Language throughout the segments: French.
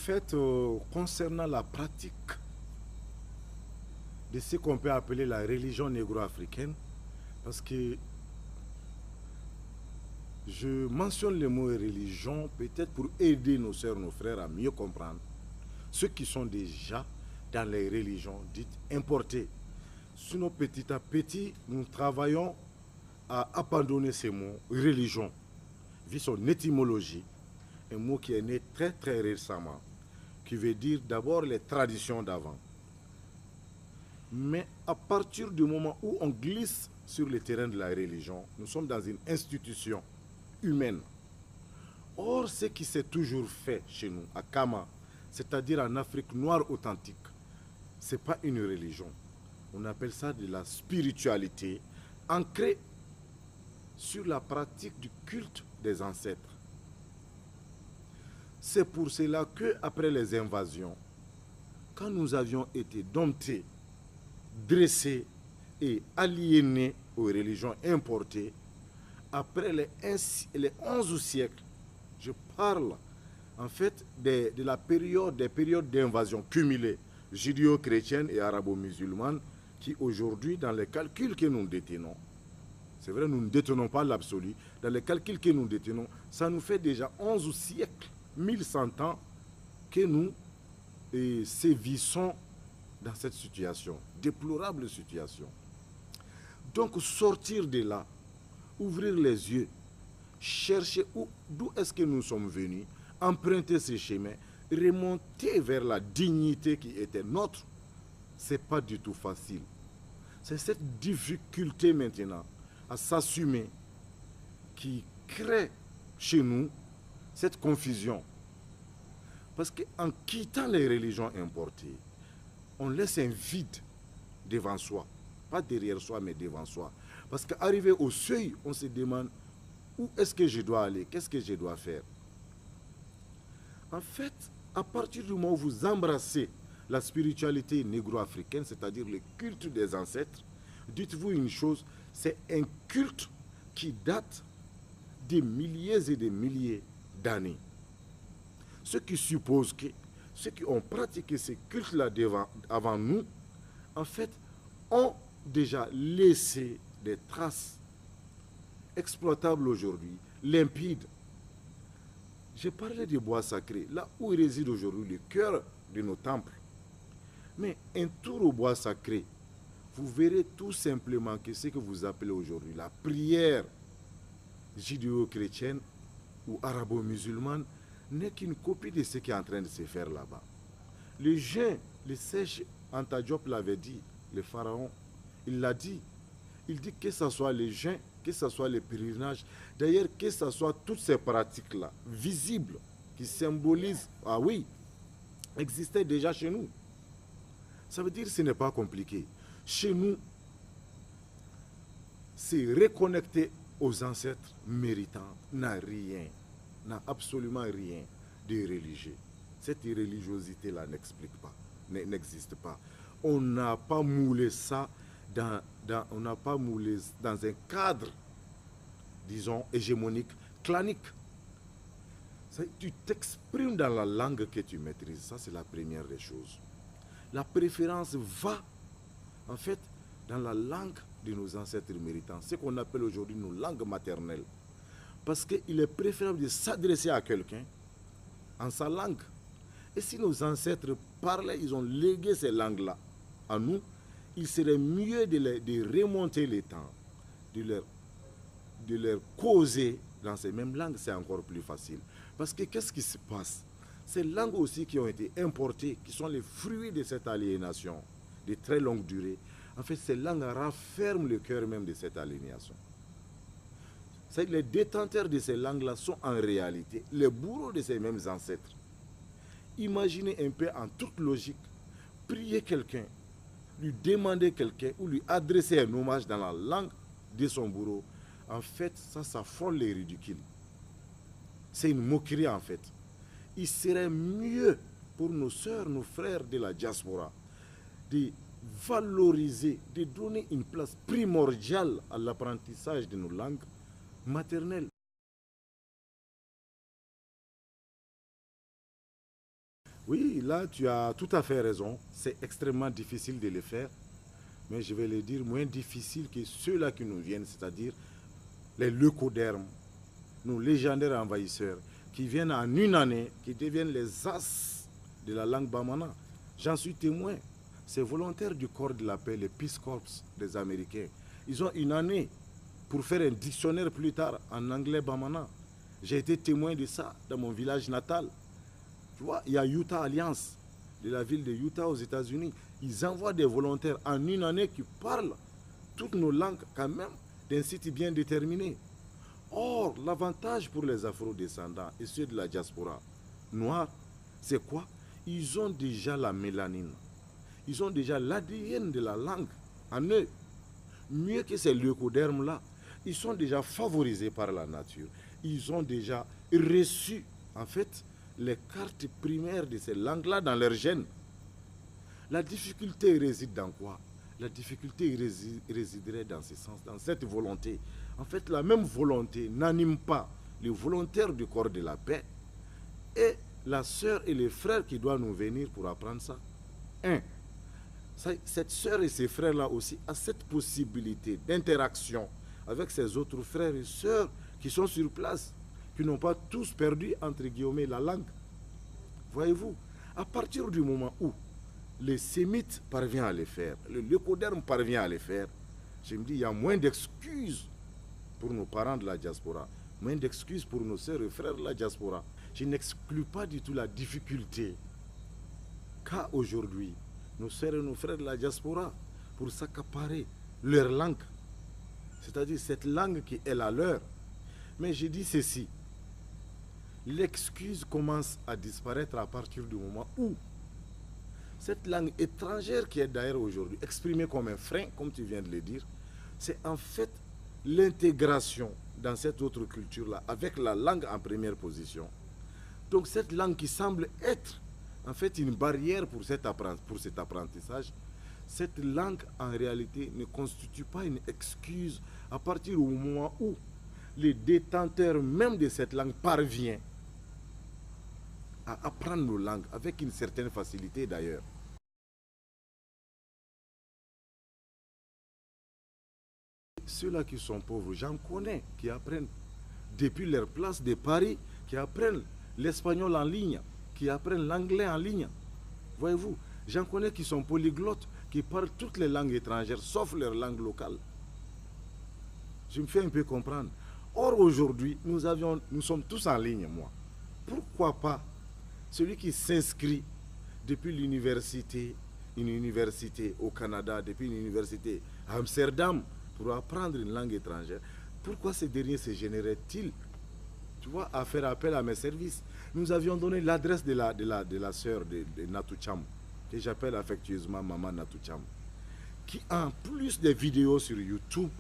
fait, concernant la pratique de ce qu'on peut appeler la religion négro-africaine, parce que je mentionne le mot religion peut-être pour aider nos sœurs, nos frères à mieux comprendre ceux qui sont déjà dans les religions dites importées. Sinon, petit à petit, nous travaillons à abandonner ces mots religion, vu son étymologie, un mot qui est né très très récemment, qui veut dire d'abord les traditions d'avant. Mais à partir du moment où on glisse sur le terrain de la religion, nous sommes dans une institution humaine. Or, ce qui s'est toujours fait chez nous, à Kama, c'est-à-dire en Afrique noire authentique, ce n'est pas une religion. On appelle ça de la spiritualité ancrée sur la pratique du culte des ancêtres. C'est pour cela qu'après les invasions, quand nous avions été domptés, dressés et aliénés aux religions importées, après les 11 siècles, je parle en fait des périodes d'invasion cumulées judéo-chrétiennes et arabo-musulmanes qui aujourd'hui, dans les calculs que nous détenons, c'est vrai, nous ne détenons pas l'absolu, dans les calculs que nous détenons, ça nous fait déjà 11 siècles, 1100 ans que nous sévissons dans cette situation, déplorable situation. Donc sortir de là, ouvrir les yeux, chercher d'où est-ce que nous sommes venus, emprunter ces chemins, remonter vers la dignité qui était nôtre, ce n'est pas du tout facile. C'est cette difficulté maintenant à s'assumer qui crée chez nous cette confusion. Parce qu'en quittant les religions importées, on laisse un vide devant soi. Pas derrière soi, mais devant soi. Parce qu'arrivé au seuil, on se demande où est-ce que je dois aller, qu'est-ce que je dois faire. En fait, à partir du moment où vous embrassez la spiritualité négro-africaine, c'est-à-dire le culte des ancêtres, dites-vous une chose, c'est un culte qui date des milliers et des milliers d'années. Ce qui suppose que ceux qui ont pratiqué ces cultes-là avant nous, en fait, ont déjà laissé des traces exploitables aujourd'hui, limpides. J'ai parlé des bois sacrés, là où réside aujourd'hui le cœur de nos temples. Mais un tour au bois sacré, vous verrez tout simplement que ce que vous appelez aujourd'hui la prière judéo-chrétienne ou arabo-musulmane n'est qu'une copie de ce qui est en train de se faire là-bas. Le jeûne, le sèche, Anta Diop l'avait dit, le pharaon, il l'a dit. Il dit que ce soit les jeûnes, que ce soit les pèlerinages, d'ailleurs que ce soit toutes ces pratiques-là, visibles, qui symbolisent, ah oui, existaient déjà chez nous. Ça veut dire que ce n'est pas compliqué. Chez nous, c'est reconnecter aux ancêtres méritants n'a rien, n'a absolument rien de religieux. Cette irréligiosité-là n'existe pas. On n'a pas moulé ça on n'a pas moulé dans un cadre, disons, hégémonique, clanique. Tu t'exprimes dans la langue que tu maîtrises. Ça, c'est la première des choses. La préférence va, en fait, dans la langue de nos ancêtres méritants, ce qu'on appelle aujourd'hui nos langues maternelles. Parce qu'il est préférable de s'adresser à quelqu'un en sa langue. Et si nos ancêtres parlaient, ils ont légué ces langues-là à nous, il serait mieux de remonter les temps, de leur causer dans ces mêmes langues, c'est encore plus facile. Parce que qu'est-ce qui se passe? Ces langues aussi qui ont été importées, qui sont les fruits de cette aliénation de très longue durée, en fait, ces langues rafferment le cœur même de cette aliénation. Les détenteurs de ces langues-là sont en réalité les bourreaux de ces mêmes ancêtres. Imaginez un peu en toute logique, prier quelqu'un, lui demander quelqu'un ou lui adresser un hommage dans la langue de son bourreau. En fait, ça frôle les ridicules. C'est une moquerie en fait. Il serait mieux pour nos sœurs, nos frères de la diaspora de valoriser, de donner une place primordiale à l'apprentissage de nos langues maternelles. Oui, là, tu as tout à fait raison. C'est extrêmement difficile de le faire, mais je vais le dire moins difficile que ceux-là qui nous viennent, c'est-à-dire les leucodermes, nos légendaires envahisseurs, qui viennent en une année, qui deviennent les as de la langue bamana. J'en suis témoin. Ces volontaires du corps de la paix, les Peace Corps des Américains, ils ont une année pour faire un dictionnaire plus tard en anglais bamana. J'ai été témoin de ça dans mon village natal. Tu vois, il y a Utah Alliance, de la ville de Utah aux États-Unis. Ils envoient des volontaires en une année qui parlent toutes nos langues quand même d'un site bien déterminé. Or, l'avantage pour les afro-descendants et ceux de la diaspora noire, c'est quoi? Ils ont déjà la mélanine. Ils ont déjà l'ADN de la langue en eux. Mieux que ces leucodermes-là, ils sont déjà favorisés par la nature. Ils ont déjà reçu, en fait, les cartes primaires de ces langues-là dans leurs gènes. La difficulté réside dans quoi? La difficulté résiderait dans ce sens, dans cette volonté. En fait, la même volonté n'anime pas les volontaires du corps de la paix et la sœur et les frères qui doivent nous venir pour apprendre ça. Cette sœur et ces frères-là aussi ont cette possibilité d'interaction avec ces autres frères et sœurs qui sont sur place, qui n'ont pas tous perdu, entre guillemets, la langue. Voyez-vous, à partir du moment où les sémites parviennent à les faire, le leucoderme parvient à les faire, je me dis, il y a moins d'excuses pour nos parents de la diaspora, moins d'excuses pour nos sœurs et frères de la diaspora. Je n'exclus pas du tout la difficulté qu'a aujourd'hui nos sœurs et nos frères de la diaspora pour s'accaparer leur langue, c'est-à-dire cette langue qui est la leur. Mais je dis ceci, l'excuse commence à disparaître à partir du moment où cette langue étrangère qui est d'ailleurs aujourd'hui exprimée comme un frein, comme tu viens de le dire, c'est en fait l'intégration dans cette autre culture-là avec la langue en première position. Donc cette langue qui semble être en fait une barrière pour cet apprentissage, cette langue en réalité ne constitue pas une excuse à partir du moment où le détenteur même de cette langue parvient à apprendre nos langues avec une certaine facilité d'ailleurs. Ceux-là qui sont pauvres, j'en connais, qui apprennent depuis leur place de Paris, qui apprennent l'espagnol en ligne, qui apprennent l'anglais en ligne. Voyez-vous, j'en connais qui sont polyglottes, qui parlent toutes les langues étrangères, sauf leur langue locale. Je me fais un peu comprendre. Or, aujourd'hui, nous sommes tous en ligne, moi. Pourquoi pas celui qui s'inscrit depuis l'université, une université au Canada, depuis une université à Amsterdam, pour apprendre une langue étrangère, pourquoi ces derniers se généreraient-ils, tu vois, à faire appel à mes services? Nous avions donné l'adresse de la sœur de Natou Cham, que j'appelle affectueusement Maman Natou Cham, qui en plus des vidéos sur YouTube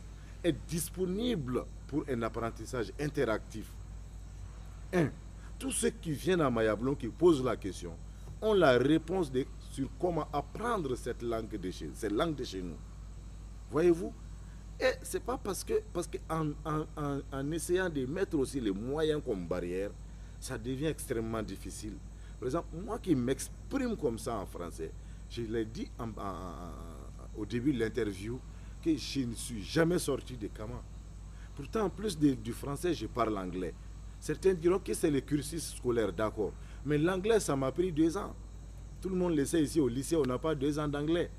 est disponible pour un apprentissage interactif. Tous ceux qui viennent à Mayablon, qui posent la question, ont la réponse sur comment apprendre cette langue de chez nous. Voyez-vous? Et ce n'est pas parce qu'en essayant de mettre aussi les moyens comme barrière, ça devient extrêmement difficile. Par exemple, moi qui m'exprime comme ça en français, je l'ai dit au début de l'interview que je ne suis jamais sorti de Kama. Pourtant, en plus du français, je parle anglais. Certains diront que c'est le cursus scolaire, d'accord. Mais l'anglais, ça m'a pris 2 ans. Tout le monde le sait ici au lycée, on n'a pas 2 ans d'anglais.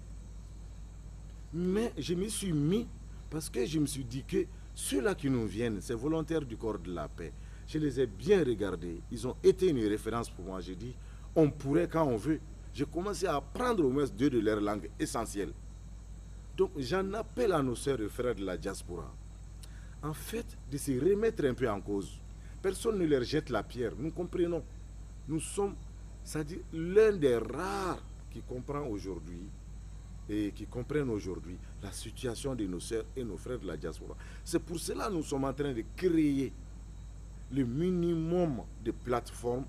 Mais je me suis mis parce que je me suis dit que ceux-là qui nous viennent, ces volontaires du corps de la paix, je les ai bien regardés. Ils ont été une référence pour moi. J'ai dit, on pourrait quand on veut. J'ai commencé à apprendre au moins 2 de leurs langues essentielles. Donc j'en appelle à nos sœurs et frères de la diaspora, en fait, de se remettre un peu en cause. Personne ne leur jette la pierre. Nous comprenons. Nous sommes, c'est-à-dire l'un des rares qui comprend aujourd'hui et qui comprennent aujourd'hui la situation de nos sœurs et nos frères de la diaspora. C'est pour cela que nous sommes en train de créer le minimum de plateformes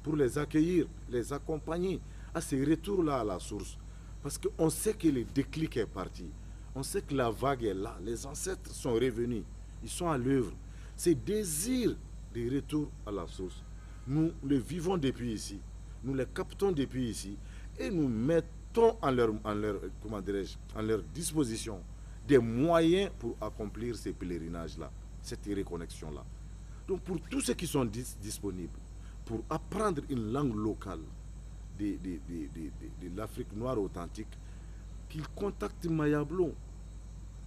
pour les accueillir, les accompagner à ce retour-là à la source. Parce qu'on sait que le déclic est parti. On sait que la vague est là. Les ancêtres sont revenus. Ils sont à l'œuvre. Ces désirs de retour à la source, nous le vivons depuis ici. nous les captons depuis ici et nous mettons comment dirais-je, en leur disposition des moyens pour accomplir ces pèlerinages-là, cette reconnexion-là. Donc pour tous ceux qui sont disponibles pour apprendre une langue locale de l'Afrique noire authentique, qu'ils contactent Mayablon.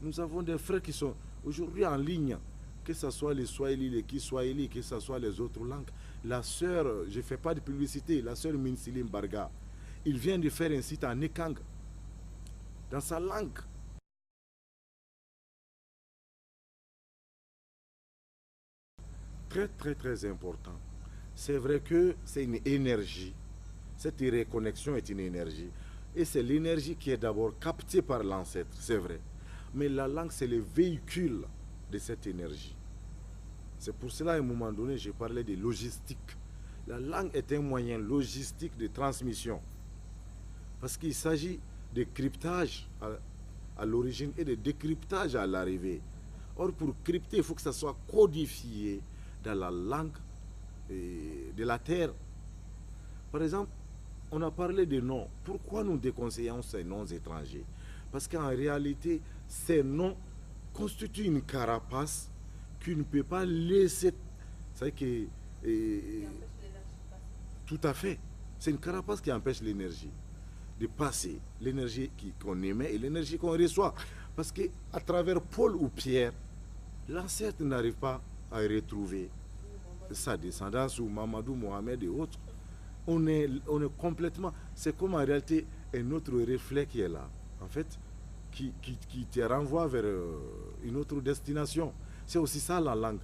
Nous avons des frères qui sont aujourd'hui en ligne, que ce soit les Swahili, les Kiswahili, que ce soit les autres langues. La sœur, je ne fais pas de publicité, la sœur Minsilim Barga, il vient de faire un site en Ekang, dans sa langue. Très, très, très important. C'est vrai que c'est une énergie. Cette reconnexion est une énergie. Et c'est l'énergie qui est d'abord captée par l'ancêtre, c'est vrai. Mais la langue, c'est le véhicule de cette énergie. C'est pour cela, à un moment donné, j'ai parlé de logistique. La langue est un moyen logistique de transmission. Parce qu'il s'agit de cryptage à l'origine et de décryptage à l'arrivée. Or, pour crypter, il faut que ça soit codifié dans la langue de la terre. Par exemple, on a parlé de noms. Pourquoi nous déconseillons ces noms étrangers? Parce qu'en réalité, ces noms constituent une carapace qui ne peut pas laisser... C'est que... tout à fait. C'est une carapace qui empêche l'énergie de passer. L'énergie qu'on émet et l'énergie qu'on reçoit. Parce qu'à travers Paul ou Pierre, l'ancêtre n'arrive pas à retrouver sa descendance ou Mamadou, Mohamed et autres. On est complètement... C'est comme en réalité un autre reflet qui est là, en fait, qui te renvoie vers une autre destination. C'est aussi ça la langue.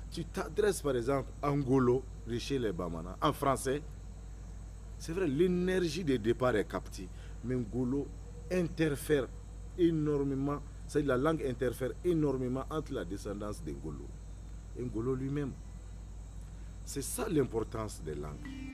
Tu t'adresses par exemple à Ngolo, chez les Bamana, en français. C'est vrai, l'énergie de départ est captée, mais Ngolo interfère énormément, la langue interfère énormément entre la descendance d'Ngolo et Ngolo lui-même. C'est ça l'importance des langues.